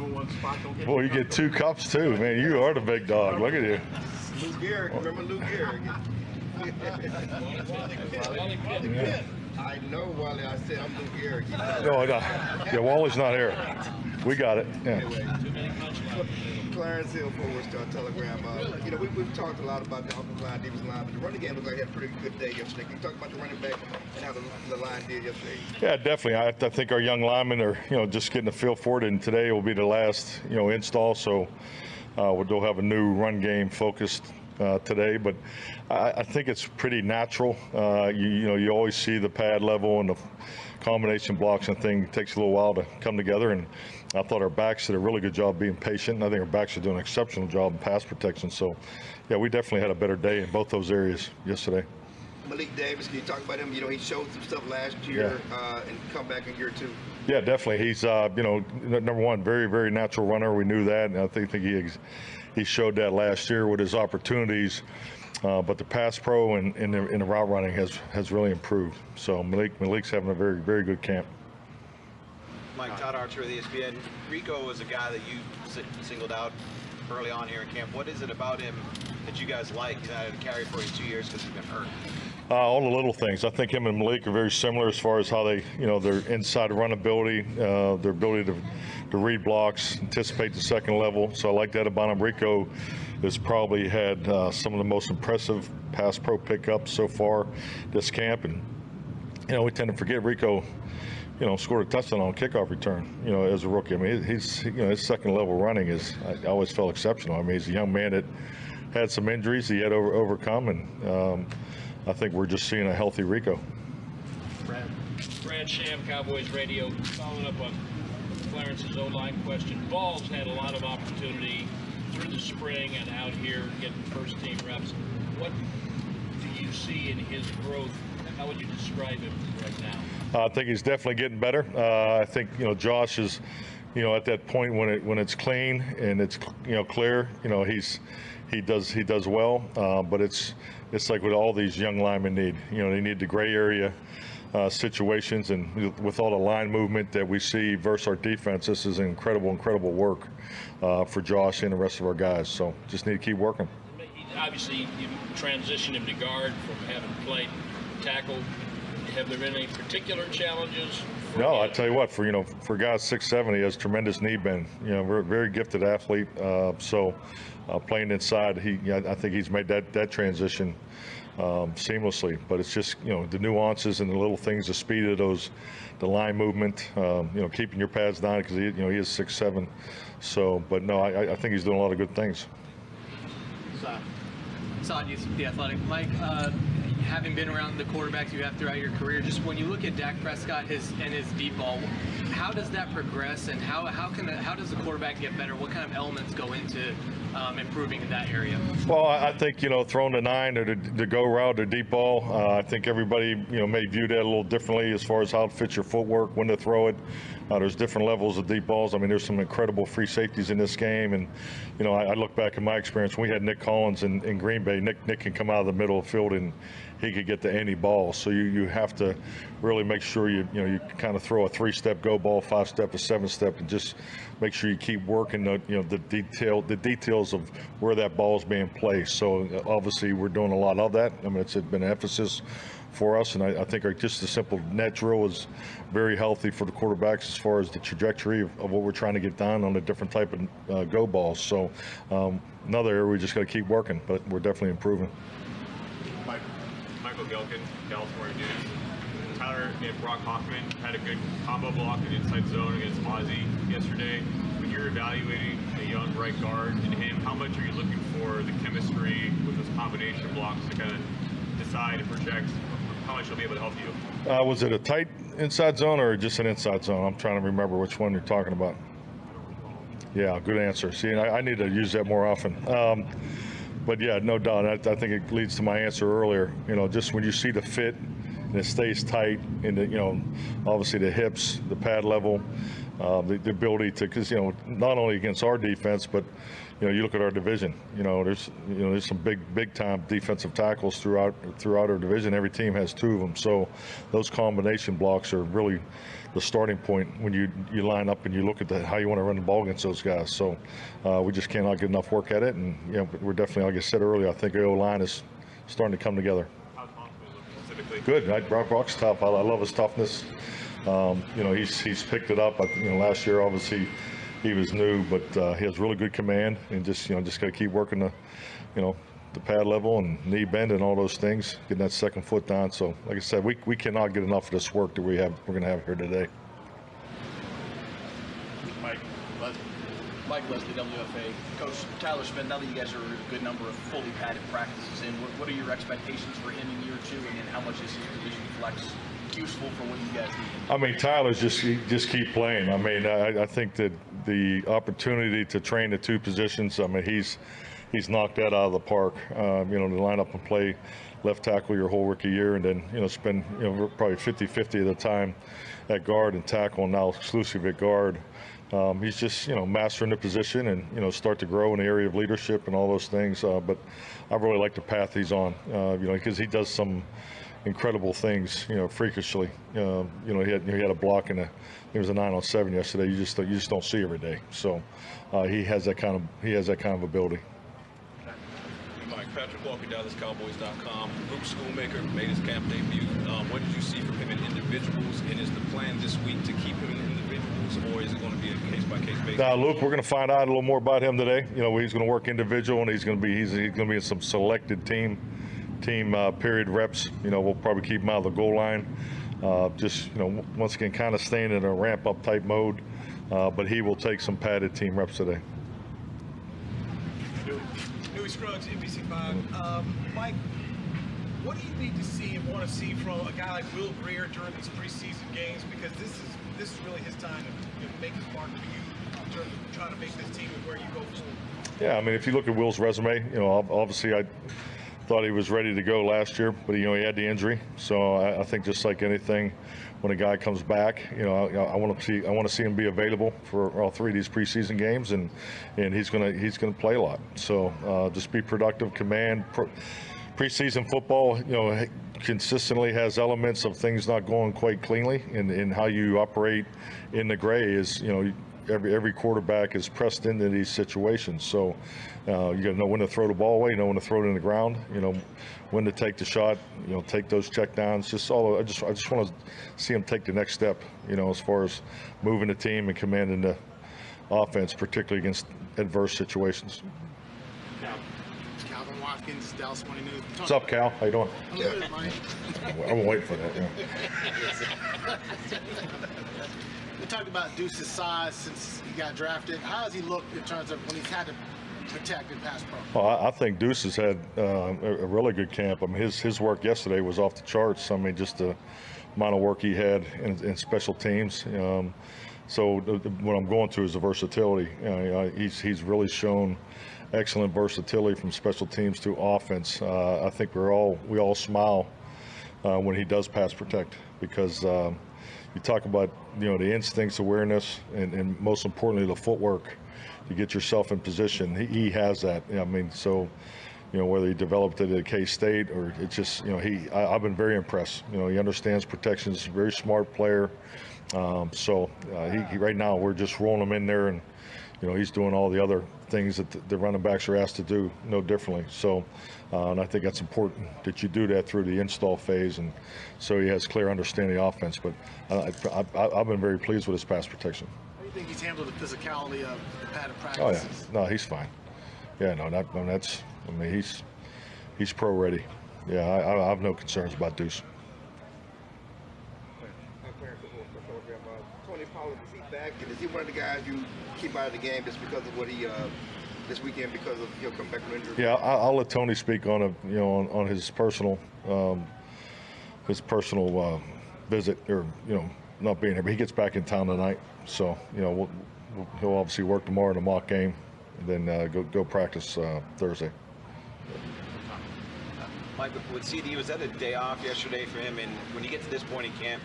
number one spot. Don't get Boy, you get 2 cups too, man. You are the big dog. Look at you. Lou Gehrig, remember Lou Gehrig? I know, Wally. I said I'm Lou Gehrig. No, yeah, Wally's not here. We got it. Yeah. Anyway, Clarence Hill, Forward Star Telegram. We've talked a lot about the offensive line, defensive line, but the running game looked like it had a pretty good day yesterday. Can you talk about the running back and how the line did yesterday? Yeah, definitely. I think our young linemen are, just getting a feel for it, and today will be the last, install. So we'll have a new run game focused today, but I think it's pretty natural. You always see the pad level and the combination blocks and thing. It takes a little while to come together, and I thought our backs did a really good job being patient, and I think our backs are doing an exceptional job in pass protection. So, yeah, we definitely had a better day in both those areas yesterday. Malik Davis, can you talk about him? He showed some stuff last year and come back in year 2. Yeah, definitely. He's, number one, very, very natural runner. We knew that, and I think he showed that last year with his opportunities. But the pass pro and the route running has really improved. So Malik's having a very, very good camp. Mike, Todd Archer with ESPN. Rico was a guy that you singled out early on here in camp. What is it about him that you guys like? He's had to carry for 2 years because he's been hurt. All the little things. I think him and Malik are very similar as far as how they, their inside run ability, their ability to read blocks, anticipate the second level. So I like that about him. Rico has probably had some of the most impressive pass pro pickups so far this camp, and we tend to forget Rico. Scored a touchdown on a kickoff return. As a rookie. I mean, he's his second level running I always felt exceptional. I mean, he's a young man that had some injuries he had to overcome, and I think we're just seeing a healthy Rico. Brad Sham, Cowboys Radio, following up on Clarence's O-line question. Ball's had a lot of opportunity through the spring and out here getting first-team reps. What do you see in his growth? How would you describe him right now? I think he's definitely getting better. I think Josh is, at that point when it's clean and it's clear. He does well. But it's like what all these young linemen need. They need the gray area situations, and with all the line movement that we see versus our defense, this is incredible work for Josh and the rest of our guys. So just need to keep working. Obviously, you transitioned him to guard from having played tackle. Have there been any particular challenges? No, I tell you what, for guys 6'7", he has tremendous knee bend. Very gifted athlete. So playing inside, I think he's made that transition seamlessly. But it's just the nuances and the little things, the speed of the line movement. Keeping your pads down because he is 6'7". So, but no, I think he's doing a lot of good things. Saad Yusuf, The Athletic. Mike, having been around the quarterbacks you have throughout your career, just when you look at Dak Prescott and his deep ball, how does that progress, and how does the quarterback get better? What kind of elements go into improving in that area? Well, I think throwing the 9 or the go route or deep ball, I think everybody may view that a little differently as far as how it fits your footwork, when to throw it. There's different levels of deep balls. I mean, there's some incredible free safeties in this game, and I look back at my experience when we had Nick Collins in Green Bay. Nick can come out of the middle of the field and he could get to any ball. So you have to really make sure you kind of throw a 3-step go ball, 5-step, a 7-step, and just make sure you keep working the details of where that ball is being placed. So obviously we're doing a lot of that. I mean, it's been an emphasis for us, and I think just the simple net drill is very healthy for the quarterbacks as far as the trajectory of what we're trying to get done on a different type of go balls. So another area we just got to keep working, but we're definitely improving. Michael Gelkin, California News. Tyler and Brock Hoffman had a good combo block in inside zone against Ozzie yesterday. When you're evaluating a young right guard and him, how much are you looking for the chemistry with those combination blocks to kind of decide and project how much he'll be able to help you? Was it a tight inside zone or just an inside zone? I'm trying to remember which one you're talking about. Yeah, good answer. See, I need to use that more often. But yeah, no doubt. I think it leads to my answer earlier. Just when you see the fit and it stays tight, and obviously the hips, the pad level, the ability to, because not only against our defense, but you look at our division. There's some big time defensive tackles throughout our division. Every team has 2 of them. So those combination blocks are really the starting point when you line up and you look at how you want to run the ball against those guys. So we just cannot get enough work at it, and we're definitely, like I said earlier, I think the O-line is starting to come together. How's Thompson looking specifically? Good. Brock's tough. I love his toughness. He's picked it up. Last year obviously he was new, but he has really good command, and just got to keep working the pad level and knee bend and all those things, getting that second foot down. So like I said, we cannot get enough of this work that we're going to have here today. Mike Leslie, WFA. Coach Tyler Smith, now that you guys are a good number of fully padded practices in, what are your expectations for him in year 2, and then how much is his position flex useful for what you guys need? I mean, Tyler's just keep playing. I mean, I think that the opportunity to train the 2 positions, I mean, he's knocked that out of the park. To line up and play left tackle your whole rookie year, and then spend probably 50-50 of the time at guard and tackle, and now exclusive at guard. He's just mastering the position and start to grow in the area of leadership and all those things. But I really like the path he's on. Because he does some incredible things, freakishly. He had a block in it was a 9-on-7 yesterday. You just don't see every day. So he has that kind of ability. Mike, Patrick Walker, DallasCowboys.com. Group Schoolmaker made his camp debut. What did you see from him in individuals, and is the plan this week to keep him in individuals, or is it going to be a case-by-case basis? Now, Luke, we're going to find out a little more about him today. He's going to work individual, and he's going to be in some selected team period reps. We'll probably keep him out of the goal line. Once again, kind of staying in a ramp-up type mode, but he will take some padded team reps today. Louis Scruggs, NBC5. Mike, what do you need to see and want to see from a guy like Will Greer during these preseason games? Because this is really his time to make his mark for you in terms of trying to make this team and where you go forward. Yeah, I mean, if you look at Will's resume, obviously I thought he was ready to go last year, but he had the injury. So I think just like anything, when a guy comes back, I want to see him be available for all 3 of these preseason games, and he's gonna play a lot. So just be productive. Command preseason football, consistently has elements of things not going quite cleanly, and how you operate in the gray is every quarterback is pressed into these situations. So you got to know when to throw the ball away, know when to throw it in the ground, when to take the shot, take those check downs. I just want to see him take the next step, as far as moving the team and commanding the offense, particularly against adverse situations. Calvin Watkins, Dallas Morning News. What's up, Cal? How you doing? I'm good, Mike. I'm waiting for that. We talked about Deuce's size since he got drafted. How has he looked in terms of when he's had to protect and pass pro? Well, I think Deuce has had a really good camp. I mean, his work yesterday was off the charts. I mean, just the amount of work he had in special teams. So what I'm going to is the versatility. He's really shown excellent versatility from special teams to offense. I think we all smile when he does pass protect, because you talk about the instincts, awareness, and most importantly the footwork to get yourself in position. He has that. I mean, so whether he developed it at K-State or it's just I've been very impressed. He understands protection. He's a very smart player. So he right now we're just rolling him in there, and he's doing all the other things that the running backs are asked to do no differently. So and I think that's important that you do that through the install phase, and so he has clear understanding of the offense. But I've been very pleased with his pass protection. How do you think he's handled the physicality of the padded practices? Oh yeah, no, he's fine. Yeah, no, he's pro ready. Yeah, I have no concerns about Deuce. Tony Pollard, is he back, and is he one of the guys you keep out of the game just because of what he this weekend, because of he'll come back from injury? Yeah, I'll let Tony speak on on his personal visit, or not being here, but he gets back in town tonight. So he'll obviously work tomorrow in a mock game, and then go practice Thursday. Mike, with CD, was that a day off yesterday for him? And when you get to this point in camp,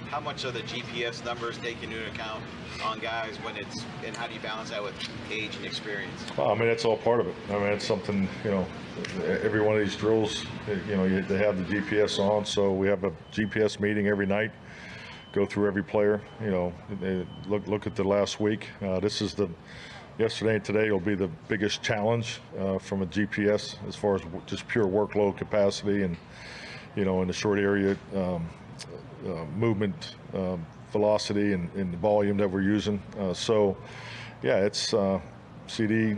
how much are the GPS numbers taken into account on guys when it's, and how do you balance that with age and experience? Well, I mean, that's all part of it. I mean, it's something, you know, every one of these drills, you know, they have the GPS on, so we have a GPS meeting every night, go through every player, you know, look at the last week. This is yesterday and today will be the biggest challenge from a GPS as far as just pure workload capacity and, you know, in the short area, movement, velocity, and the volume that we're using. So, yeah, it's CD.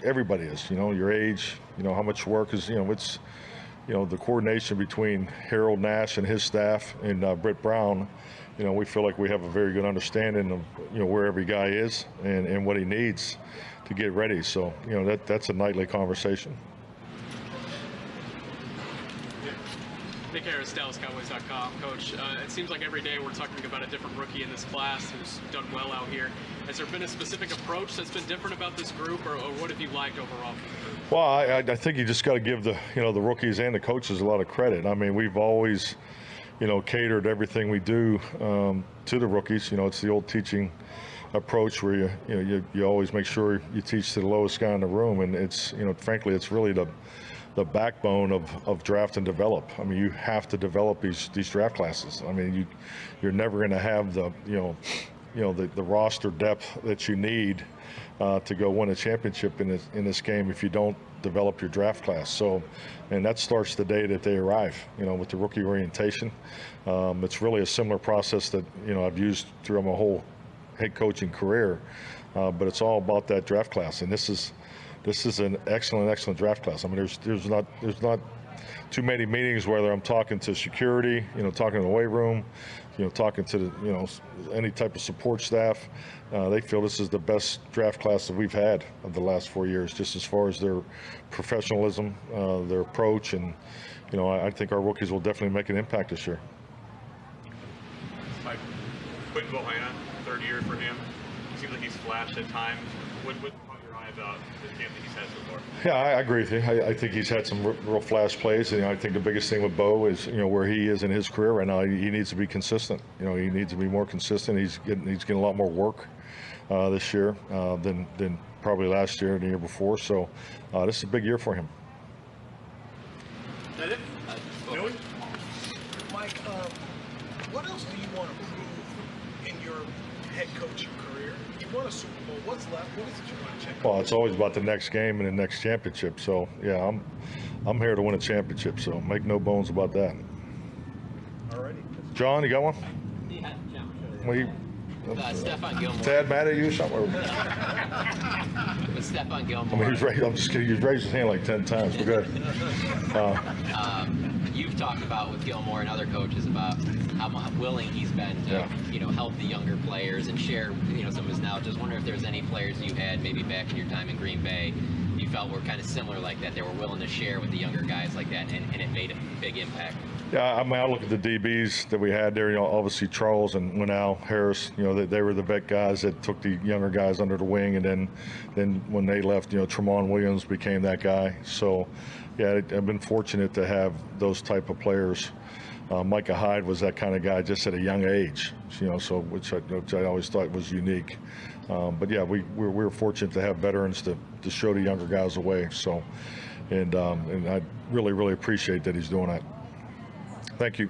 Everybody is. You know, your age. You know how much work is. You know, it's. You know, the coordination between Harold Nash and his staff and Britt Brown. You know, we feel like we have a very good understanding of, you know, where every guy is and what he needs to get ready. So, you know, that's a nightly conversation. Nick Harris, DallasCowboys.com. Coach, it seems like every day we're talking about a different rookie in this class who's done well out here. Has there been a specific approach that's been different about this group, or what have you liked overall? Well, I think you just got to give the rookies and the coaches a lot of credit. I mean, we've always, you know, catered everything we do to the rookies. You know, it's the old teaching approach where you always make sure you teach to the lowest guy in the room, and it's, you know, frankly, it's really the backbone of draft and develop. I mean, you have to develop these draft classes. I mean, you're never going to have the roster depth that you need to go win a championship in this game if you don't develop your draft class. So, and that starts the day that they arrive. You know, with the rookie orientation, it's really a similar process that, you know, I've used throughout my whole head coaching career, but it's all about that draft class, and this is an excellent draft class. I mean, there's not too many meetings whether I'm talking to security, you know, talking to the weight room, you know, talking to the, you know, any type of support staff. They feel this is the best draft class that we've had of the last 4 years, just as far as their professionalism, their approach, and, you know, I think our rookies will definitely make an impact this year. Mike, Quentin Bohanna, third year for him. Seems like he's flashed at times. What caught your eye about the camp that he's had so far? Yeah, I agree with you. I think he's had some real flash plays, and, you know, I think the biggest thing with Bo is, you know, where he is in his career right now. He needs to be consistent. You know, he needs to be more consistent. He's getting a lot more work this year than probably last year and the year before. So this is a big year for him. Is that it? Mike, what else do you want to prove in your head coaching career? You won a Super Bowl. What's left? What is it you want to check? Well, it's always about the next game and the next championship. So, yeah, I'm here to win a championship. So make no bones about that. Alrighty. John, you got one? Yeah, Well, Stephon Gilmore. Tad mad at you somewhere? With Stephon Gilmore. I mean, I'm just kidding. He's raised his hand like 10 times. We're good. You've talked about with Gilmore and other coaches about how willing he's been to, you know, help the younger players and share, you know, some of his knowledge. Just wonder if there's any players you had maybe back in your time in Green Bay you felt were kind of similar like that. They were willing to share with the younger guys like that, and it made a big impact. Yeah, I mean, I look at the DBs that we had there. You know, obviously Charles and Winnell, Harris. You know, they were the vet guys that took the younger guys under the wing, and then when they left, you know, Tramon Williams became that guy. So, yeah, I've been fortunate to have those type of players. Micah Hyde was that kind of guy just at a young age, you know, so which I always thought was unique. But yeah, we're fortunate to have veterans to show the younger guys the way. So, and I really appreciate that he's doing that. Thank you.